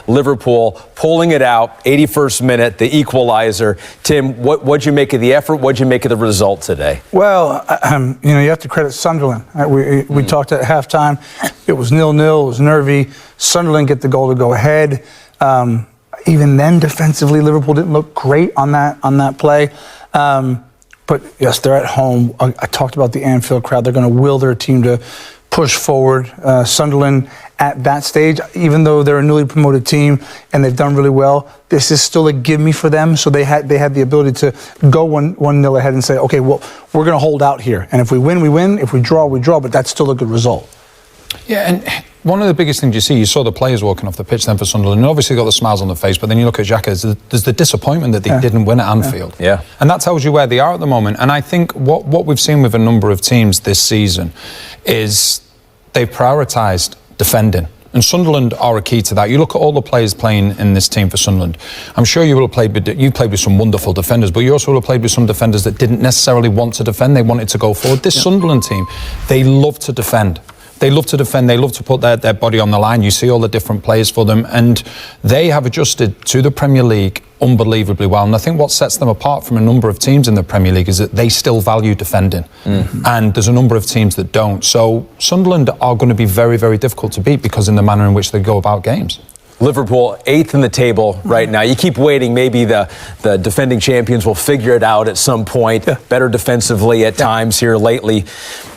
Liverpool pulling it out, 81st minute, the equalizer. Tim, what'd you make of the effort? What'd you make of the result today? Well, you have to credit Sunderland. We talked at halftime. It was 0-0. It was nervy. Sunderland get the goal to go ahead. Even then, defensively, Liverpool didn't look great on that play. But yes, they're at home. I talked about the Anfield crowd. They're going to will their team to push forward. Sunderland at that stage, even though they're a newly promoted team and they've done really well, this is still a give me for them. So they had the ability to go 1-0 ahead and say, okay, well, we're going to hold out here. And if we win, we win. If we draw, we draw. But that's still a good result. Yeah, and one of the biggest things you saw the players walking off the pitch then for Sunderland, and obviously got the smiles on their face, but then you look at Xhaka, there's the disappointment that they didn't win at Anfield. Yeah. And that tells you where they are at the moment. And I think what we've seen with a number of teams this season is they've prioritised defending. And Sunderland are a key to that. You look at all the players playing in this team for Sunderland. I'm sure you played with some wonderful defenders, but you also will have played with some defenders that didn't necessarily want to defend. They wanted to go forward. This Sunderland team, they love to defend. They love to defend. They love to put their body on the line. You see all the different players for them, and they have adjusted to the Premier League unbelievably well. And I think what sets them apart from a number of teams in the Premier League is that they still value defending, and there's a number of teams that don't. So Sunderland are going to be very, very difficult to beat because in the manner in which they go about games. Liverpool, 8th in the table right now. You keep waiting. Maybe the defending champions will figure it out at some point. Better defensively at times here lately.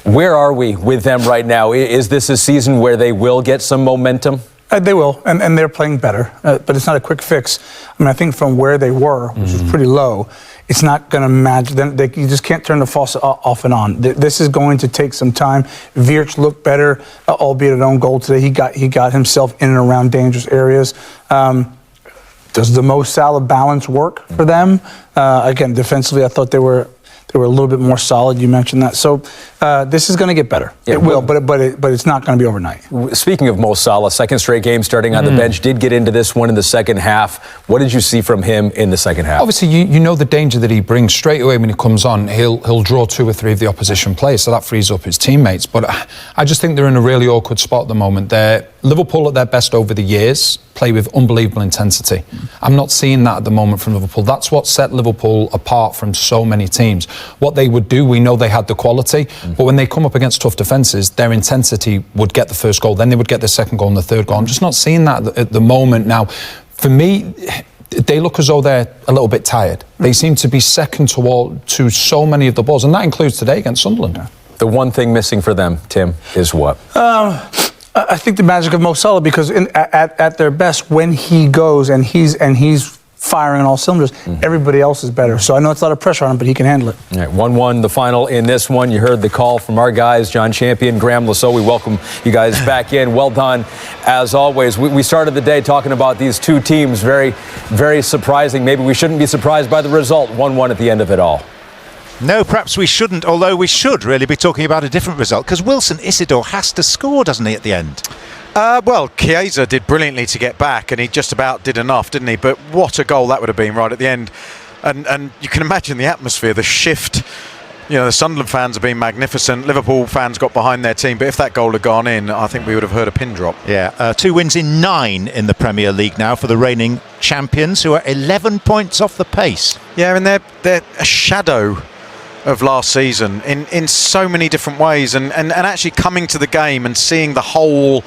Where are we with them right now? Is this a season where they will get some momentum? They will, and they're playing better. But it's not a quick fix. I mean, I think from where they were, which was pretty low, it's not going to match. You just can't turn the faucet off and on. This is going to take some time. Virch looked better, albeit at own goal today. He got himself in and around dangerous areas. Does the Mo Salah balance work for them? Again, defensively, I thought they were a little bit more solid. You mentioned that. So this is going to get better. Yeah, it will, but it's not going to be overnight. Speaking of Mo Salah, second straight game starting on the bench, did get into this one in the second half. What did you see from him in the second half? Obviously, you know the danger that he brings straight away when he comes on. He'll draw 2 or 3 of the opposition players, so that frees up his teammates. But I just think they're in a really awkward spot at the moment. Liverpool at their best over the years play with unbelievable intensity. I'm not seeing that at the moment from Liverpool. That's what set Liverpool apart from so many teams. What they would do, we know they had the quality, but when they come up against tough defences, their intensity would get the first goal, then they would get the second goal and the third goal. I'm just not seeing that at the moment now. For me, they look as though they're a little bit tired. They seem to be second to so many of the balls, and that includes today against Sunderland. The one thing missing for them, Tim, is what? I think the magic of Mo Salah, because at their best, when he goes and he's firing on all cylinders, everybody else is better. So I know it's a lot of pressure on him, but he can handle it. All right, 1-1 the final in this one. You heard the call from our guys, John Champion, Graham Lasso. We welcome you guys back in. Well done, as always. We started the day talking about these two teams. Very, very surprising. Maybe we shouldn't be surprised by the result. 1-1 at the end of it all. No, perhaps we shouldn't, although we should really be talking about a different result, because Wilson Isidore has to score, doesn't he, at the end? Well, Chiesa did brilliantly to get back, and he just about did enough, didn't he? But what a goal that would have been right at the end. And you can imagine the atmosphere, the shift. You know, the Sunderland fans have been magnificent. Liverpool fans got behind their team. But if that goal had gone in, I think we would have heard a pin drop. Yeah, 2 wins in 9 in the Premier League now for the reigning champions, who are 11 points off the pace. Yeah, and they're a shadow of last season in so many different ways, and actually coming to the game and seeing the whole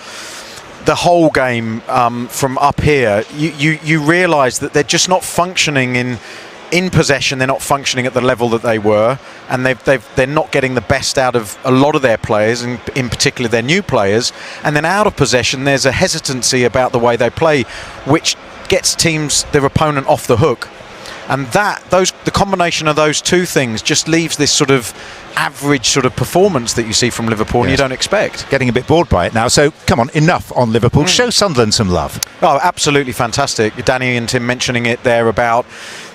game from up here, you realise that they're just not functioning in possession. They're not functioning at the level that they were, and they're not getting the best out of a lot of their players, and in particular their new players. And then out of possession, there's a hesitancy about the way they play, which gets their opponent off the hook. And the combination of those two things just leaves this sort of average sort of performance that you see from Liverpool, and you don't expect. Getting a bit bored by it now, so come on, enough on Liverpool. Show Sunderland some love. Oh, absolutely fantastic. Danny and Tim mentioning it there about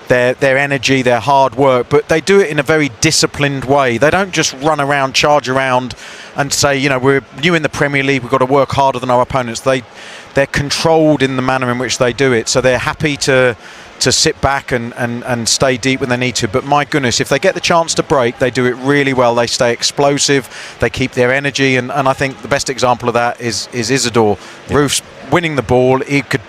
their energy, their hard work, but they do it in a very disciplined way. They don't just run around, charge around and say, you know, we're new in the Premier League, we've got to work harder than our opponents. They're controlled in the manner in which they do it, so they're happy to sit back and stay deep when they need to. But my goodness, if they get the chance to break, they do it really well. They stay explosive, they keep their energy, and I think the best example of that is Isidore. Roof's winning the ball. He could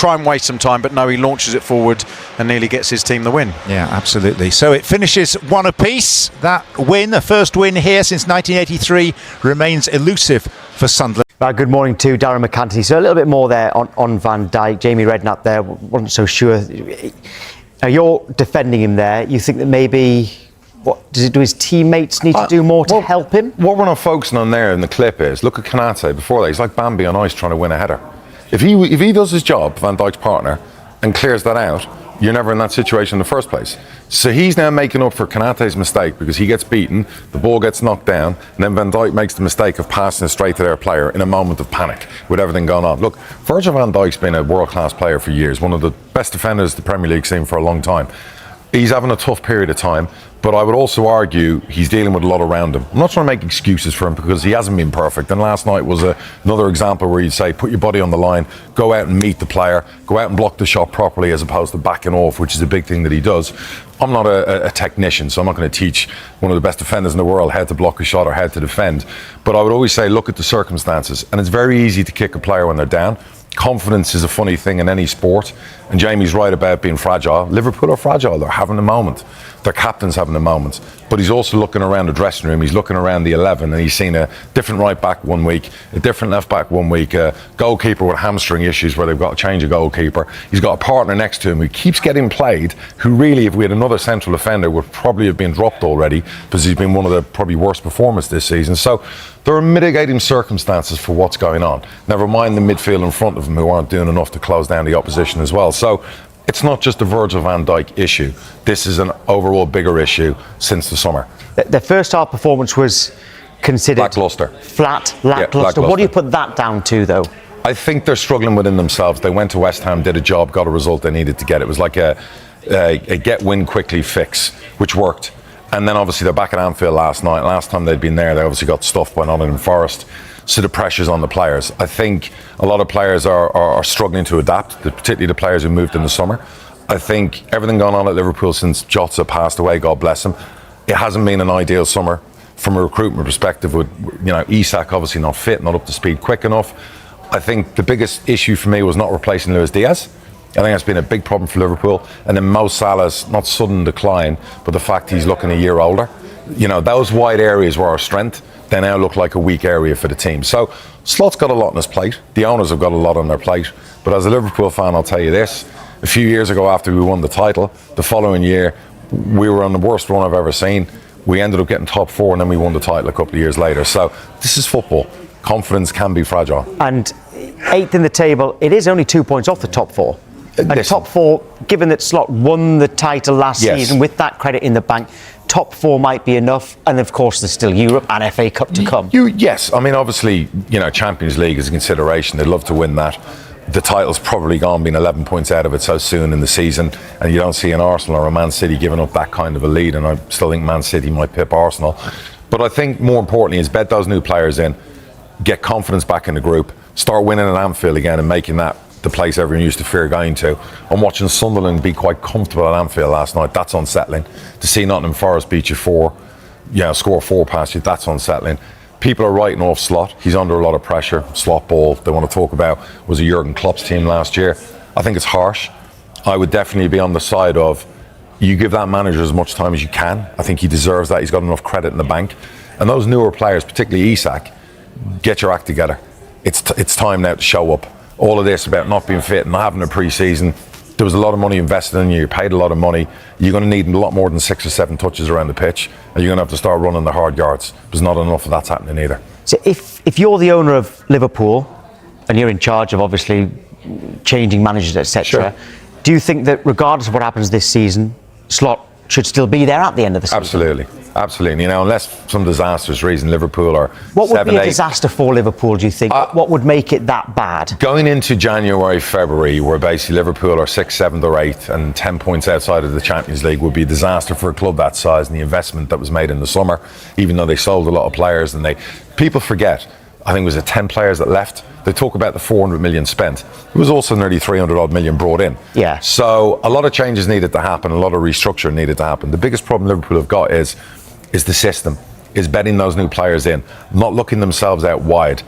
try and waste some time, but no, he launches it forward and nearly gets his team the win. Yeah, absolutely. So it finishes one apiece. That win, the first win here since 1983, remains elusive for Sunderland. Good morning to Darren McCanty. So a little bit more there on Van Dijk. Jamie Redknapp there wasn't so sure. You're defending him there. You think that maybe, do his teammates need to do more to help him? What we're not focusing on there in the clip is, look at Konate before that. He's like Bambi on ice trying to win a header. If he does his job, Van Dijk's partner, and clears that out, you're never in that situation in the first place. So he's now making up for Konate's mistake because he gets beaten, the ball gets knocked down, and then Van Dijk makes the mistake of passing it straight to their player in a moment of panic with everything going on. Look, Virgil van Dijk's been a world-class player for years, one of the best defenders the Premier League's seen for a long time. He's having a tough period of time, but I would also argue he's dealing with a lot around him. I'm not trying to make excuses for him because he hasn't been perfect, and last night was another example where you'd say put your body on the line, go out and meet the player, go out and block the shot properly as opposed to backing off, which is a big thing that he does. I'm not a technician, so I'm not going to teach one of the best defenders in the world how to block a shot or how to defend, but I would always say look at the circumstances, and it's very easy to kick a player when they're down. Confidence is a funny thing in any sport, and Jamie's right about being fragile. Liverpool are fragile, they're having a moment. Their captain's having a moment, but he's also looking around the dressing room, he's looking around the 11, and he's seen a different right back one week, a different left back one week, a goalkeeper with hamstring issues where they've got to change a goalkeeper. He's got a partner next to him who keeps getting played, who really, if we had another central defender, would probably have been dropped already because he's been one of the probably worst performers this season. So there are mitigating circumstances for what's going on. Never mind the midfield in front of him who aren't doing enough to close down the opposition as well. So it's not just a Virgil van Dijk issue. This is an overall bigger issue since the summer. The first half performance was considered lacklustre. Flat, lacklustre. Yeah, lacklustre. What do you put that down to, though? I think they're struggling within themselves. They went to West Ham, did a job, got a result they needed to get. It was like a get win quickly fix, which worked. And then obviously they're back at Anfield last night. Last time they'd been there, they obviously got stuffed by Nottingham Forest. So the pressure's on the players. I think a lot of players are struggling to adapt, particularly the players who moved in the summer. I think everything going on at Liverpool since Jota passed away, God bless him, it hasn't been an ideal summer from a recruitment perspective with, Isak obviously not fit, not up to speed quick enough. I think the biggest issue for me was not replacing Luis Diaz. I think that's been a big problem for Liverpool. And then Mo Salah's not sudden decline, but the fact he's looking a year older. Those wide areas were our strength. They now look like a weak area for the team. So Slot's got a lot on his plate. The owners have got a lot on their plate. But as a Liverpool fan, I'll tell you this. A few years ago after we won the title, the following year, we were on the worst run I've ever seen. We ended up getting top four and then we won the title a couple of years later. So this is football. Confidence can be fragile. And 8th in the table, it is only 2 points off the top four. And top four, given that Slot won the title last season with that credit in the bank, top four might be enough, and of course there's still Europe and FA Cup to come. Yes, I mean obviously, Champions League is a consideration. They'd love to win that. The title's probably gone, being 11 points out of it so soon in the season, and you don't see an Arsenal or a Man City giving up that kind of a lead, and I still think Man City might pip Arsenal. But I think more importantly is bet those new players in, get confidence back in the group, start winning at Anfield again and making that the place everyone used to fear going to. I'm watching Sunderland be quite comfortable at Anfield last night. That's unsettling. To see Nottingham Forest beat you score 4 past you, that's unsettling. People are writing off Slot. He's under a lot of pressure. Slot ball, they want to talk about, was a Jurgen Klopp's team last year. I think it's harsh. I would definitely be on the side of, you give that manager as much time as you can. I think he deserves that. He's got enough credit in the bank. And those newer players, particularly Isak, get your act together. It's time now to show up. All of this about not being fit and not having a pre-season, there was a lot of money invested in you, you paid a lot of money, you're going to need a lot more than 6 or 7 touches around the pitch, and you're going to have to start running the hard yards. There's not enough of that's happening either. So if you're the owner of Liverpool, and you're in charge of obviously changing managers, etc., do you think that regardless of what happens this season, Slot should still be there at the end of the season? Absolutely. Unless some disastrous reason Liverpool are what would 7, be a 8. disaster for Liverpool, do you think? What would make it that bad? Going into January, February, where basically Liverpool are 6th, 7th or 8th and 10 points outside of the Champions League would be a disaster for a club that size, and the investment that was made in the summer, even though they sold a lot of players. And people forget, I think it was 10 players that left. They talk about the 400 million spent. It was also nearly 300 odd million brought in. Yeah. So a lot of changes needed to happen, a lot of restructure needed to happen. The biggest problem Liverpool have got is the system, is betting those new players in, not looking themselves out wide.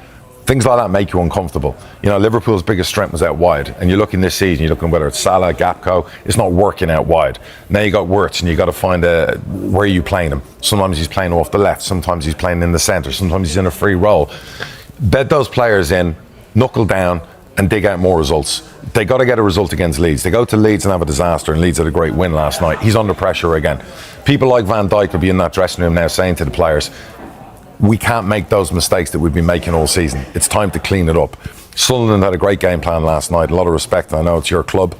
Things like that make you uncomfortable. You know, Liverpool's biggest strength was out wide, and you're looking this season, you're looking whether it's Salah, Gakpo, it's not working out wide. Now you got Wirtz, and you got to find where are you playing him. Sometimes he's playing off the left, sometimes he's playing in the centre, sometimes he's in a free role. Bed those players in, knuckle down, and dig out more results. They got to get a result against Leeds. They go to Leeds and have a disaster, and Leeds had a great win last night. He's under pressure again. People like Van Dijk will be in that dressing room now saying to the players, we can't make those mistakes that we've been making all season. It's time to clean it up. Sunderland had a great game plan last night. A lot of respect. I know it's your club.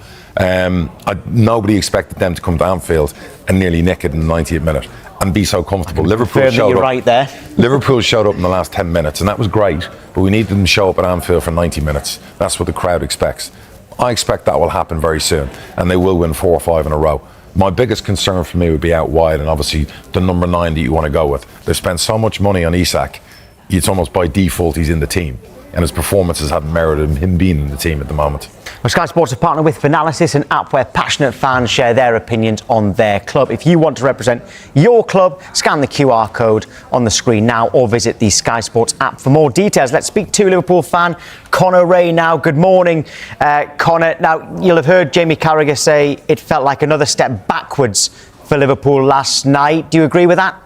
Nobody expected them to come to Anfield and nearly nick it in the 90th minute and be so comfortable. Liverpool showed up. Right there. Liverpool showed up in the last 10 minutes, and that was great. But we needed them to show up at Anfield for 90 minutes. That's what the crowd expects. I expect that will happen very soon, and they will win 4 or 5 in a row. My biggest concern for me would be out wide, and obviously the number 9 that you want to go with. They've spent so much money on Isak, it's almost by default he's in the team, and his performances haven't merited him being in the team at the moment. Well, Sky Sports are partnered with Analyses, an app where passionate fans share their opinions on their club. If you want to represent your club, scan the QR code on the screen now or visit the Sky Sports app for more details. Let's speak to Liverpool fan Connor Ray now. Good morning, Connor. Now, you'll have heard Jamie Carragher say it felt like another step backwards for Liverpool last night. Do you agree with that?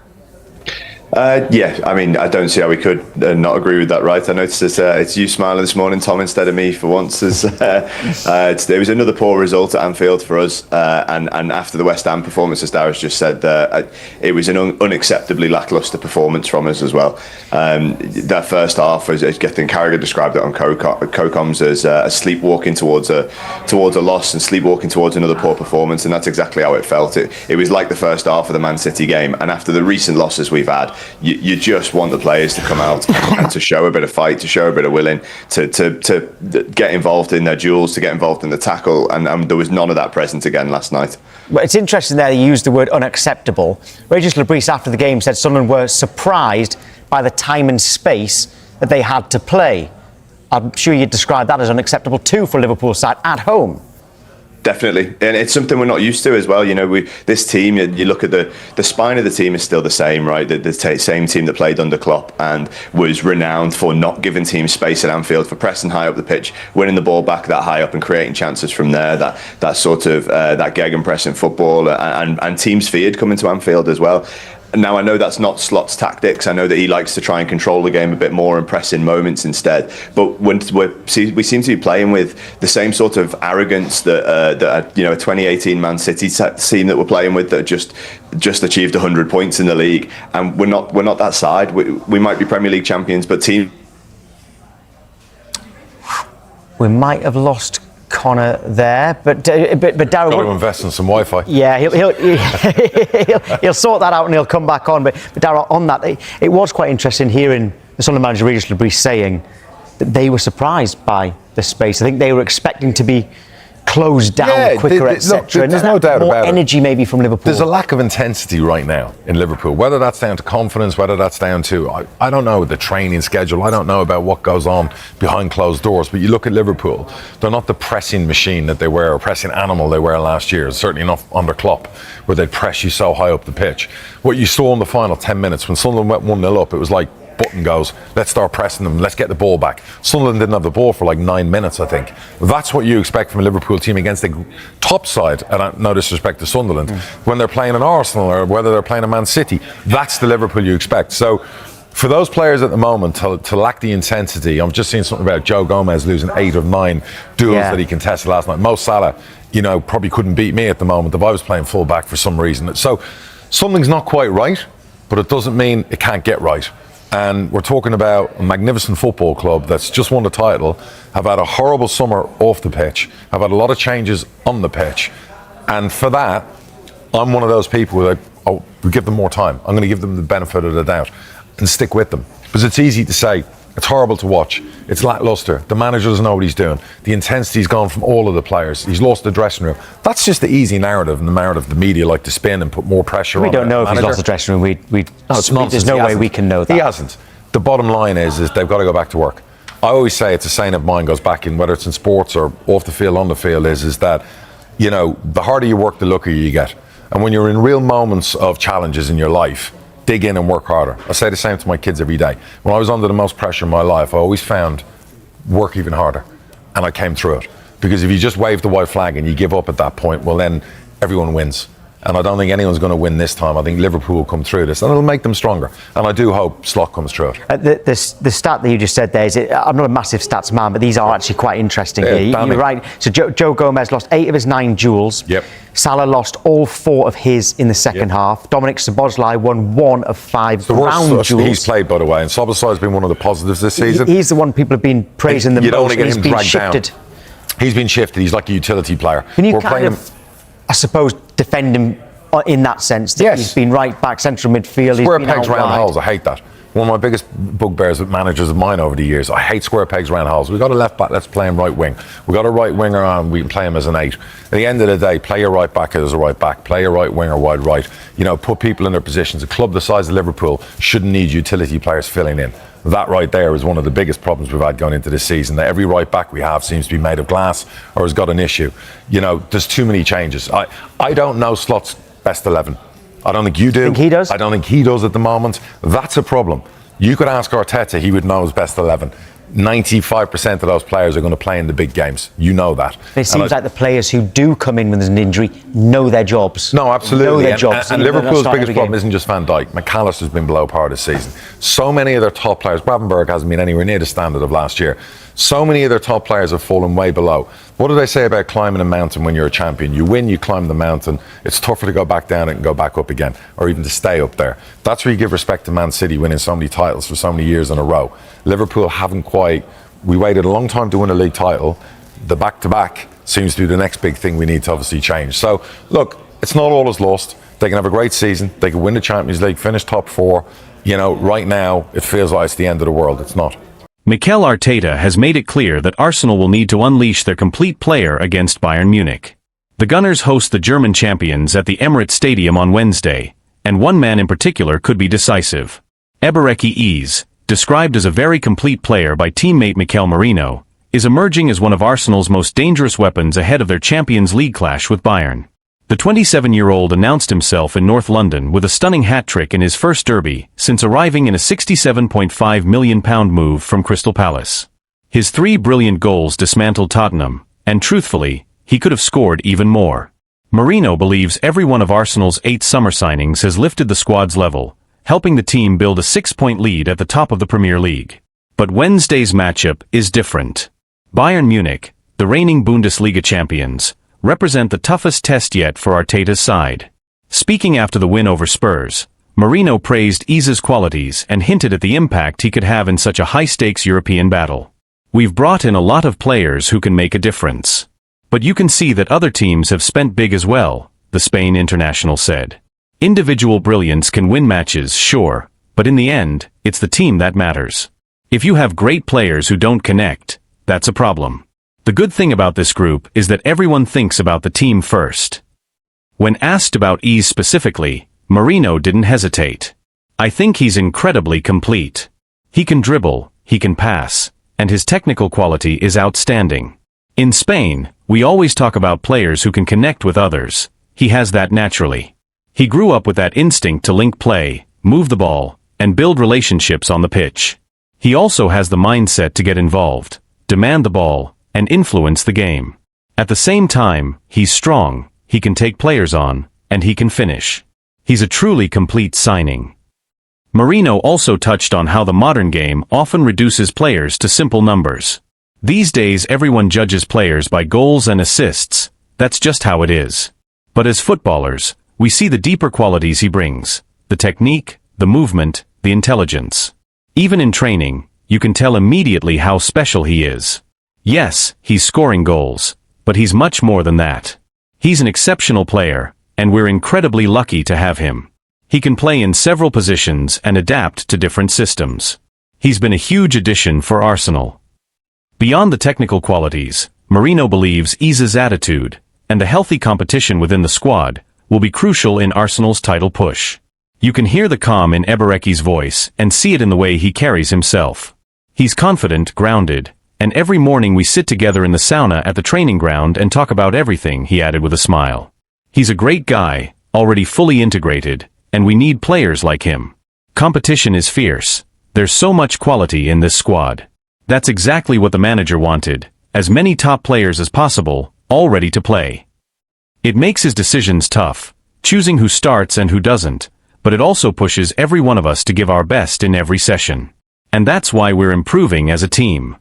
Yeah, I mean, I don't see how we could not agree with that, right? I noticed it's you smiling this morning, Tom, instead of me for once. It was another poor result at Anfield for us, and after the West Ham performance, as Darius just said, it was an unacceptably lacklustre performance from us as well. That first half, as I think Carragher described it on Co-Coms as sleepwalking towards a loss and sleepwalking towards another poor performance, and that's exactly how it felt. It was like the first half of the Man City game, and after the recent losses we've had, you just want the players to come out and to show a bit of fight, to show a bit of willing, to get involved in their duels, to get involved in the tackle, and there was none of that present again last night. Well, it's interesting there you used the word unacceptable. Regis Lebris after the game said Sunderland were surprised by the time and space that they had to play. I'm sure you'd describe that as unacceptable too for Liverpool side at home. Definitely, and it's something we're not used to as well. You know, this team, you look at the spine of the team is still the same, right? The same team that played under Klopp and was renowned for not giving teams space at Anfield, for pressing high up the pitch, winning the ball back that high up and creating chances from there. That sort of that gegenpressing football, and teams feared coming to Anfield as well. Now, I know that's not Slot's tactics. I know that he likes to try and control the game a bit more and press in moments instead. But when we seem to be playing with the same sort of arrogance that a 2018 Man City team that we're playing with that just achieved 100 points in the league, and we're not that side. We might be Premier League champions, but we might have lost Connor there, but Darryl, got to invest in some Wi-Fi. Yeah, he'll sort that out and he'll come back on. But Darryl, on that, it was quite interesting hearing the Sunderland manager Regis Lebris saying that they were surprised by the space. I think they were expecting to be closed down quicker, etc. There's no doubt more about energy it. Maybe from Liverpool. There's a lack of intensity right now in Liverpool. Whether that's down to confidence, whether that's down to I don't know the training schedule. I don't know about what goes on behind closed doors. But you look at Liverpool, they're not the pressing machine that they were, or pressing animal they were last year. Certainly not under Klopp, where they'd press you so high up the pitch. What you saw in the final 10 minutes when Sunderland went 1-0 up, it was like button goes, let's start pressing them, let's get the ball back. Sunderland didn't have the ball for like 9 minutes, I think. That's what you expect from a Liverpool team against the top side, and no disrespect to Sunderland, when they're playing an Arsenal or whether they're playing a Man City. That's the Liverpool you expect. So for those players at the moment to lack the intensity, I'm just seeing something about Joe Gomez losing 8 of 9 duels that he contested last night. Mo Salah, probably couldn't beat me at the moment if I was playing full back for some reason. So something's not quite right, but it doesn't mean it can't get right. And we're talking about a magnificent football club that's just won the title, have had a horrible summer off the pitch, have had a lot of changes on the pitch. And for that, I'm one of those people that we give them more time. I'm going to give them the benefit of the doubt and stick with them. Because it's easy to say, it's horrible to watch, it's lacklustre, the manager doesn't know what he's doing, the intensity's gone from all of the players, he's lost the dressing room. That's just the easy narrative, and the narrative the media like to spin and put more pressure on. We don't know if he's lost the dressing room. It's nonsense. There's no way we can know that. He hasn't. The bottom line is they've got to go back to work. I always say, it's a saying of mine, goes back in whether it's in sports or off the field, on the field, is that the harder you work, the luckier you get. And when you're in real moments of challenges in your life, dig in and work harder. I say the same to my kids every day. When I was under the most pressure in my life, I always found work even harder, and I came through it. Because if you just wave the white flag and you give up at that point, well then everyone wins. And I don't think anyone's going to win this time. I think Liverpool will come through this, and it'll make them stronger. And I do hope Slot comes through it. The stat that you just said there is, I'm not a massive stats man, but these are actually quite interesting. You're right. So Joe Gomez lost 8 of his 9 duels. Yep. Salah lost all 4 of his in the second half. Dominic Szoboszlai won 1 of 5 ground duels. He's played, by the way, and Szoboszlai has been one of the positives this season. He's the one people have been praising the most. You don't want to get He's him been dragged shifted. down. He's been shifted. He's like a utility player. Can you I suppose, defend him in that sense? That he's been right back, central midfield. Square pegs, round holes. I hate that. One of my biggest bugbears with managers of mine over the years. I hate square pegs, round holes. We've got a left back, let's play him right wing. We've got a right winger on, we can play him as an 8. At the end of the day, play your right back as a right back, play your right winger wide right. You know, put people in their positions. A club the size of Liverpool shouldn't need utility players filling in. That right there is one of the biggest problems we've had going into this season. That every right back we have seems to be made of glass or has got an issue. You know, there's too many changes. I don't know Slot's best 11. I don't think you do. Think he does? I don't think he does at the moment. That's a problem. You could ask Arteta, he would know his best 11. 95% of those players are going to play in the big games. You know that. It seems like the players who do come in when there's an injury know their jobs. No, absolutely. Know their jobs. And Liverpool's biggest problem isn't just Van Dijk. McAllister's been below par this season. So many of their top players, Gravenberg hasn't been anywhere near the standard of last year. So many of their top players have fallen way below. What do they say about climbing a mountain when you're a champion? You win, you climb the mountain. It's tougher to go back down it and go back up again, or even to stay up there. That's where you give respect to Man City, winning so many titles for so many years in a row. Liverpool haven't quite. We waited a long time to win a league title. The back-to-back seems to be the next big thing we need to obviously change. So, look, it's not all is lost. They can have a great season. They can win the Champions League, finish top 4. You know, right now, it feels like it's the end of the world. It's not. Mikel Arteta has made it clear that Arsenal will need to unleash their complete player against Bayern Munich. The Gunners host the German champions at the Emirates Stadium on Wednesday, and one man in particular could be decisive. Ebereki Eze, described as a very complete player by teammate Mikel Merino, is emerging as one of Arsenal's most dangerous weapons ahead of their Champions League clash with Bayern. The 27-year-old announced himself in North London with a stunning hat-trick in his first derby since arriving in a £67.5 million move from Crystal Palace. His 3 brilliant goals dismantled Tottenham, and truthfully, he could have scored even more. Merino believes every one of Arsenal's 8 summer signings has lifted the squad's level, helping the team build a 6-point lead at the top of the Premier League. But Wednesday's matchup is different. Bayern Munich, the reigning Bundesliga champions, represent the toughest test yet for Arteta's side. Speaking after the win over Spurs, Merino praised Eze's qualities and hinted at the impact he could have in such a high-stakes European battle. "We've brought in a lot of players who can make a difference. But you can see that other teams have spent big as well," the Spain international said. "Individual brilliance can win matches, sure, but in the end, it's the team that matters. If you have great players who don't connect, that's a problem. The good thing about this group is that everyone thinks about the team first." When asked about Eze specifically, Merino didn't hesitate. "I think he's incredibly complete. He can dribble, he can pass, and his technical quality is outstanding. In Spain, we always talk about players who can connect with others. He has that naturally. He grew up with that instinct to link play, move the ball, and build relationships on the pitch. He also has the mindset to get involved, demand the ball, and influence the game. At the same time, he's strong, he can take players on, and he can finish. He's a truly complete signing." Merino also touched on how the modern game often reduces players to simple numbers. "These days everyone judges players by goals and assists, that's just how it is. But as footballers, we see the deeper qualities he brings, the technique, the movement, the intelligence. Even in training, you can tell immediately how special he is. Yes, he's scoring goals, but he's much more than that. He's an exceptional player, and we're incredibly lucky to have him. He can play in several positions and adapt to different systems. He's been a huge addition for Arsenal." Beyond the technical qualities, Merino believes Eze's attitude, and the healthy competition within the squad, will be crucial in Arsenal's title push. You can hear the calm in Ebereki's voice and see it in the way he carries himself. He's confident, grounded, and every morning we sit together in the sauna at the training ground and talk about everything, he added with a smile. "He's a great guy, already fully integrated, and we need players like him." competition is fierce. There's so much quality in this squad. That's exactly what the manager wanted, as many top players as possible, all ready to play. It makes his decisions tough, choosing who starts and who doesn't, but it also pushes every one of us to give our best in every session. And that's why we're improving as a team.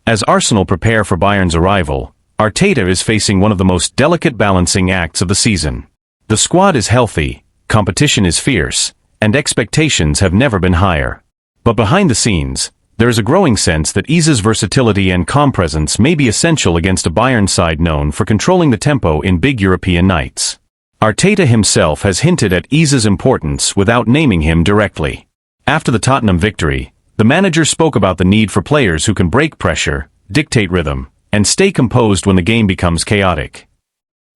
As Arsenal prepare for Bayern's arrival, Arteta is facing one of the most delicate balancing acts of the season. The squad is healthy, competition is fierce, and expectations have never been higher. But behind the scenes, there is a growing sense that Iza's versatility and calm presence may be essential against a Bayern side known for controlling the tempo in big European nights. Arteta himself has hinted at Iza's importance without naming him directly. After the Tottenham victory, the manager spoke about the need for players who can break pressure, dictate rhythm, and stay composed when the game becomes chaotic.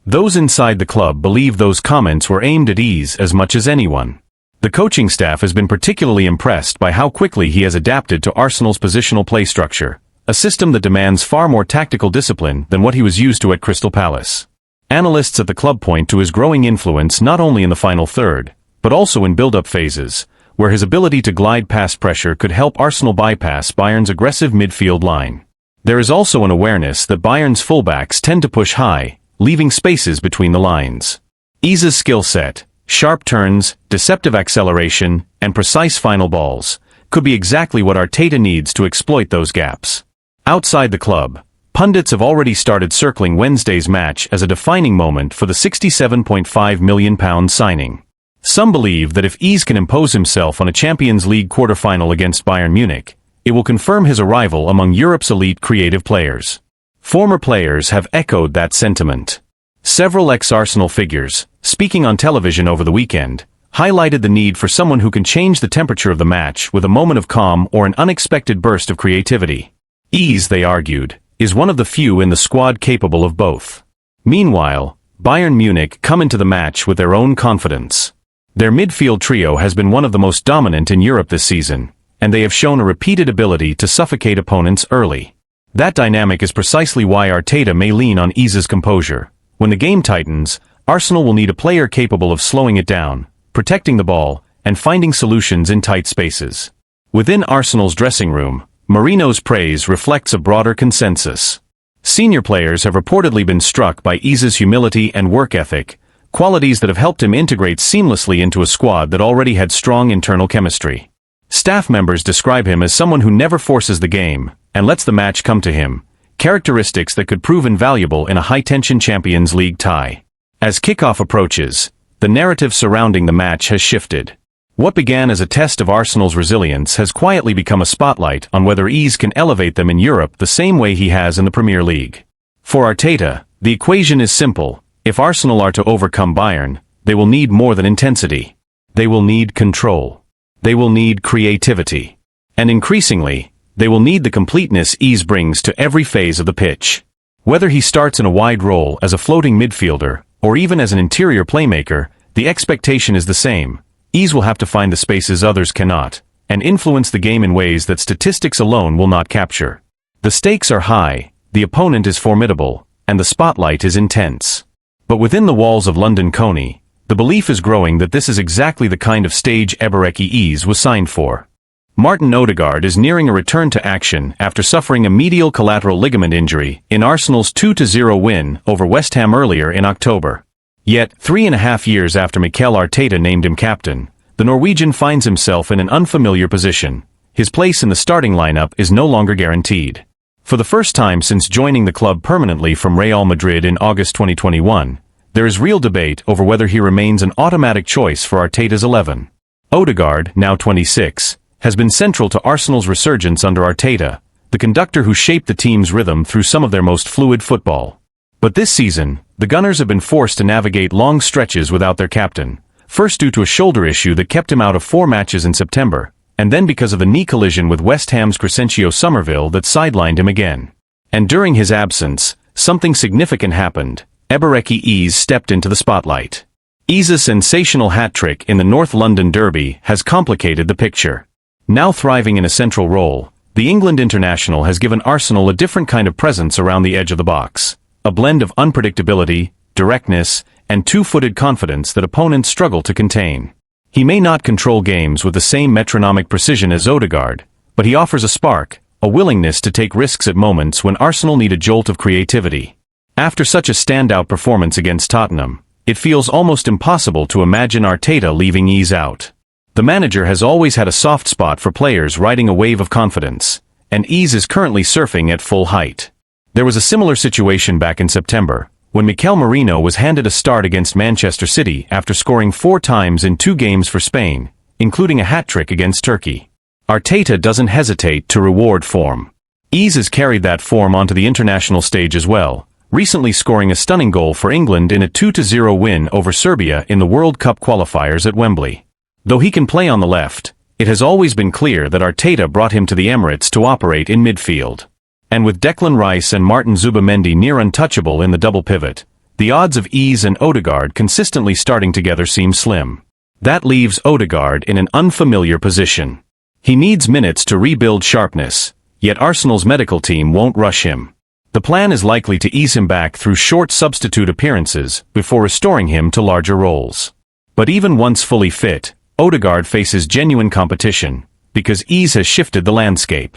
Those inside the club believe those comments were aimed at Iza as much as anyone. The coaching staff has been particularly impressed by how quickly he has adapted to Arsenal's positional play structure, a system that demands far more tactical discipline than what he was used to at Crystal Palace. Analysts at the club point to his growing influence not only in the final third, but also in build-up phases, where his ability to glide past pressure could help Arsenal bypass Bayern's aggressive midfield line. There is also an awareness that Bayern's fullbacks tend to push high, leaving spaces between the lines. Iza's skill set, sharp turns, deceptive acceleration, and precise final balls, could be exactly what Arteta needs to exploit those gaps. Outside the club, pundits have already started circling Wednesday's match as a defining moment for the £67.5 million signing. Some believe that if Iza can impose himself on a Champions League quarter-final against Bayern Munich, it will confirm his arrival among Europe's elite creative players. Former players have echoed that sentiment. Several ex-Arsenal figures, speaking on television over the weekend, highlighted the need for someone who can change the temperature of the match with a moment of calm or an unexpected burst of creativity. Iza, they argued, is one of the few in the squad capable of both. Meanwhile, Bayern Munich come into the match with their own confidence. Their midfield trio has been one of the most dominant in Europe this season, and they have shown a repeated ability to suffocate opponents early. That dynamic is precisely why Arteta may lean on Iza's composure. When the game tightens, Arsenal will need a player capable of slowing it down, protecting the ball, and finding solutions in tight spaces. Within Arsenal's dressing room, Mourinho's praise reflects a broader consensus. Senior players have reportedly been struck by Iza's humility and work ethic, qualities that have helped him integrate seamlessly into a squad that already had strong internal chemistry. Staff members describe him as someone who never forces the game and lets the match come to him, characteristics that could prove invaluable in a high-tension Champions League tie. As kickoff approaches, the narrative surrounding the match has shifted. What began as a test of Arsenal's resilience has quietly become a spotlight on whether Iza can elevate them in Europe the same way he has in the Premier League. For Arteta, the equation is simple. If Arsenal are to overcome Bayern, they will need more than intensity. They will need control. They will need creativity. And increasingly, they will need the completeness Iza brings to every phase of the pitch. Whether he starts in a wide role as a floating midfielder, or even as an interior playmaker, the expectation is the same. Iza will have to find the spaces others cannot, and influence the game in ways that statistics alone will not capture. The stakes are high, the opponent is formidable, and the spotlight is intense. But within the walls of London Coney, the belief is growing that this is exactly the kind of stage Ebereki Iza was signed for. Martin Odegaard is nearing a return to action after suffering a medial collateral ligament injury in Arsenal's 2-0 win over West Ham earlier in October. Yet, 3.5 years after Mikel Arteta named him captain, the Norwegian finds himself in an unfamiliar position. His place in the starting lineup is no longer guaranteed. For the first time since joining the club permanently from Real Madrid in August 2021, there is real debate over whether he remains an automatic choice for Arteta's 11. Odegaard, now 26, has been central to Arsenal's resurgence under Arteta, the conductor who shaped the team's rhythm through some of their most fluid football. But this season, the Gunners have been forced to navigate long stretches without their captain, first due to a shoulder issue that kept him out of 4 matches in September, and then because of a knee collision with West Ham's Crescencio Somerville that sidelined him again. And during his absence, something significant happened. Ebereki Iza stepped into the spotlight. Iza's sensational hat-trick in the North London Derby has complicated the picture. Now thriving in a central role, the England international has given Arsenal a different kind of presence around the edge of the box. A blend of unpredictability, directness, and two-footed confidence that opponents struggle to contain. He may not control games with the same metronomic precision as Odegaard, but he offers a spark, a willingness to take risks at moments when Arsenal need a jolt of creativity. After such a standout performance against Tottenham, it feels almost impossible to imagine Arteta leaving ease out. The manager has always had a soft spot for players riding a wave of confidence, and ease is currently surfing at full height. There was a similar situation back in September, when Mikel Merino was handed a start against Manchester City after scoring 4 times in 2 games for Spain, including a hat-trick against Turkey. Arteta doesn't hesitate to reward form. Ease has carried that form onto the international stage as well, recently scoring a stunning goal for England in a 2-0 win over Serbia in the World Cup qualifiers at Wembley. Though he can play on the left, it has always been clear that Arteta brought him to the Emirates to operate in midfield. And with Declan Rice and Martin Zubamendi near untouchable in the double pivot, the odds of Ease and Odegaard consistently starting together seem slim. That leaves Odegaard in an unfamiliar position. He needs minutes to rebuild sharpness, yet Arsenal's medical team won't rush him. The plan is likely to ease him back through short substitute appearances before restoring him to larger roles. But even once fully fit, Odegaard faces genuine competition, because Ease has shifted the landscape.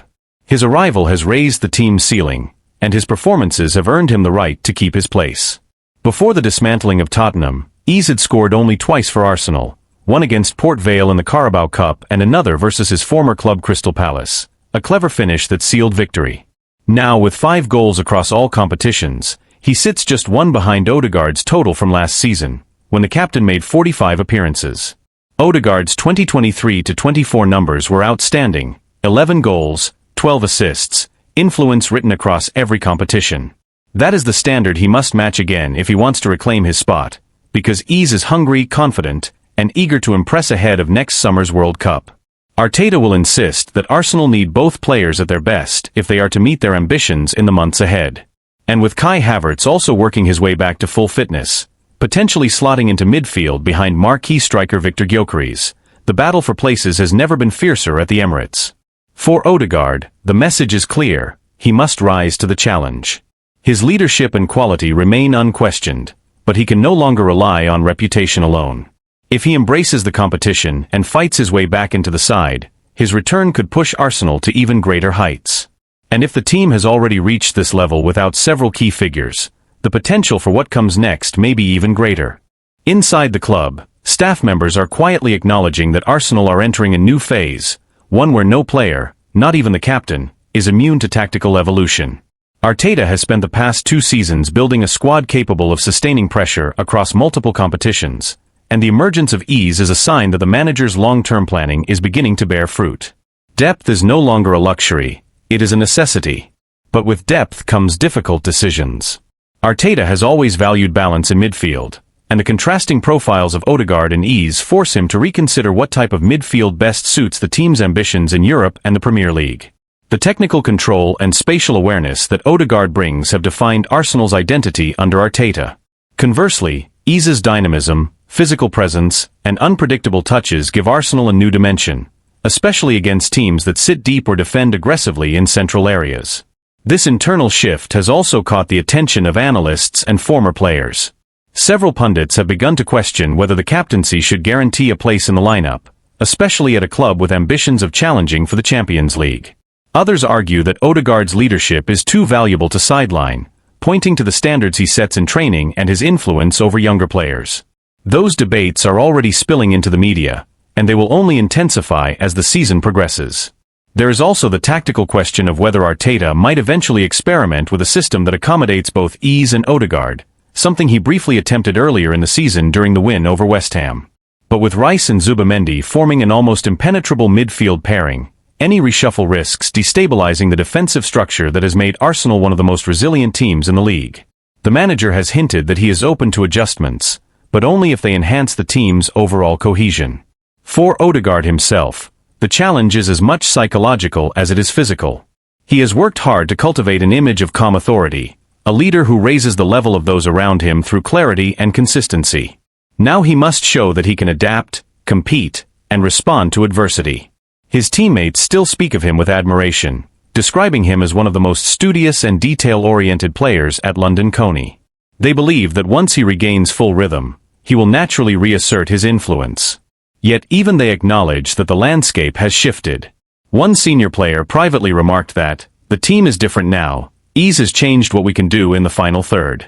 His arrival has raised the team's ceiling, and his performances have earned him the right to keep his place. Before the dismantling of Tottenham, Ease had scored only twice for Arsenal, one against Port Vale in the Carabao Cup and another versus his former club Crystal Palace, a clever finish that sealed victory. Now, with 5 goals across all competitions, he sits just 1 behind Odegaard's total from last season, when the captain made 45 appearances. Odegaard's 2023-24 numbers were outstanding: 11 goals, 12 assists, influence written across every competition. That is the standard he must match again if he wants to reclaim his spot, because Ease is hungry, confident, and eager to impress ahead of next summer's World Cup. Arteta will insist that Arsenal need both players at their best if they are to meet their ambitions in the months ahead. And with Kai Havertz also working his way back to full fitness, potentially slotting into midfield behind marquee striker Victor Gyökeres, the battle for places has never been fiercer at the Emirates. For Odegaard, the message is clear: he must rise to the challenge. His leadership and quality remain unquestioned, but he can no longer rely on reputation alone. If he embraces the competition and fights his way back into the side, his return could push Arsenal to even greater heights. And if the team has already reached this level without several key figures, the potential for what comes next may be even greater. Inside the club, staff members are quietly acknowledging that Arsenal are entering a new phase, one where no player, not even the captain, is immune to tactical evolution. Arteta has spent the past 2 seasons building a squad capable of sustaining pressure across multiple competitions, and the emergence of Ease is a sign that the manager's long-term planning is beginning to bear fruit. Depth is no longer a luxury, it is a necessity. But with depth comes difficult decisions. Arteta has always valued balance in midfield, and the contrasting profiles of Odegaard and Ease force him to reconsider what type of midfield best suits the team's ambitions in Europe and the Premier League. The technical control and spatial awareness that Odegaard brings have defined Arsenal's identity under Arteta. Conversely, Ease's dynamism, physical presence, and unpredictable touches give Arsenal a new dimension, especially against teams that sit deep or defend aggressively in central areas. This internal shift has also caught the attention of analysts and former players. Several pundits have begun to question whether the captaincy should guarantee a place in the lineup, especially at a club with ambitions of challenging for the Champions League. Others argue that Odegaard's leadership is too valuable to sideline, pointing to the standards he sets in training and his influence over younger players. Those debates are already spilling into the media, and they will only intensify as the season progresses. There is also the tactical question of whether Arteta might eventually experiment with a system that accommodates both Ease and Odegaard, something he briefly attempted earlier in the season during the win over West Ham. But with Rice and Zubamendi forming an almost impenetrable midfield pairing, any reshuffle risks destabilizing the defensive structure that has made Arsenal one of the most resilient teams in the league. The manager has hinted that he is open to adjustments, but only if they enhance the team's overall cohesion. For Odegaard himself, the challenge is as much psychological as it is physical. He has worked hard to cultivate an image of calm authority, a leader who raises the level of those around him through clarity and consistency. Now he must show that he can adapt, compete, and respond to adversity. His teammates still speak of him with admiration, describing him as one of the most studious and detail-oriented players at London Coney. They believe that once he regains full rhythm, he will naturally reassert his influence. Yet even they acknowledge that the landscape has shifted. One senior player privately remarked that, "The team is different now, ease has changed what we can do in the final third."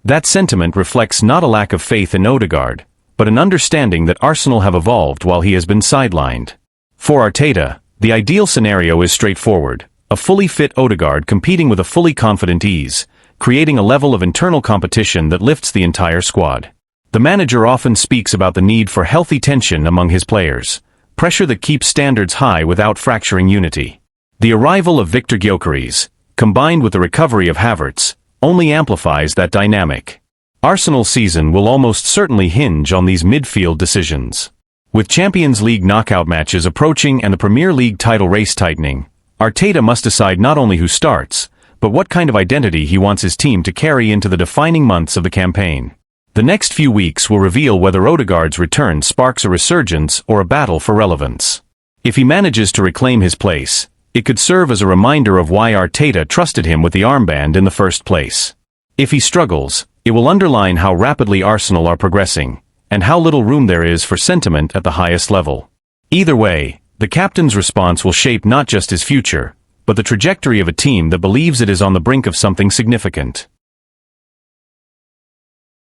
That sentiment reflects not a lack of faith in Odegaard, but an understanding that Arsenal have evolved while he has been sidelined. For Arteta, the ideal scenario is straightforward: a fully fit Odegaard competing with a fully confident ease, creating a level of internal competition that lifts the entire squad. The manager often speaks about the need for healthy tension among his players, pressure that keeps standards high without fracturing unity. The arrival of Victor Gyökeres, combined with the recovery of Havertz, only amplifies that dynamic. Arsenal's season will almost certainly hinge on these midfield decisions. With Champions League knockout matches approaching and the Premier League title race tightening, Arteta must decide not only who starts, but what kind of identity he wants his team to carry into the defining months of the campaign. The next few weeks will reveal whether Odegaard's return sparks a resurgence or a battle for relevance. If he manages to reclaim his place, it could serve as a reminder of why Arteta trusted him with the armband in the first place. If he struggles, it will underline how rapidly Arsenal are progressing, and how little room there is for sentiment at the highest level. Either way, the captain's response will shape not just his future, but the trajectory of a team that believes it is on the brink of something significant.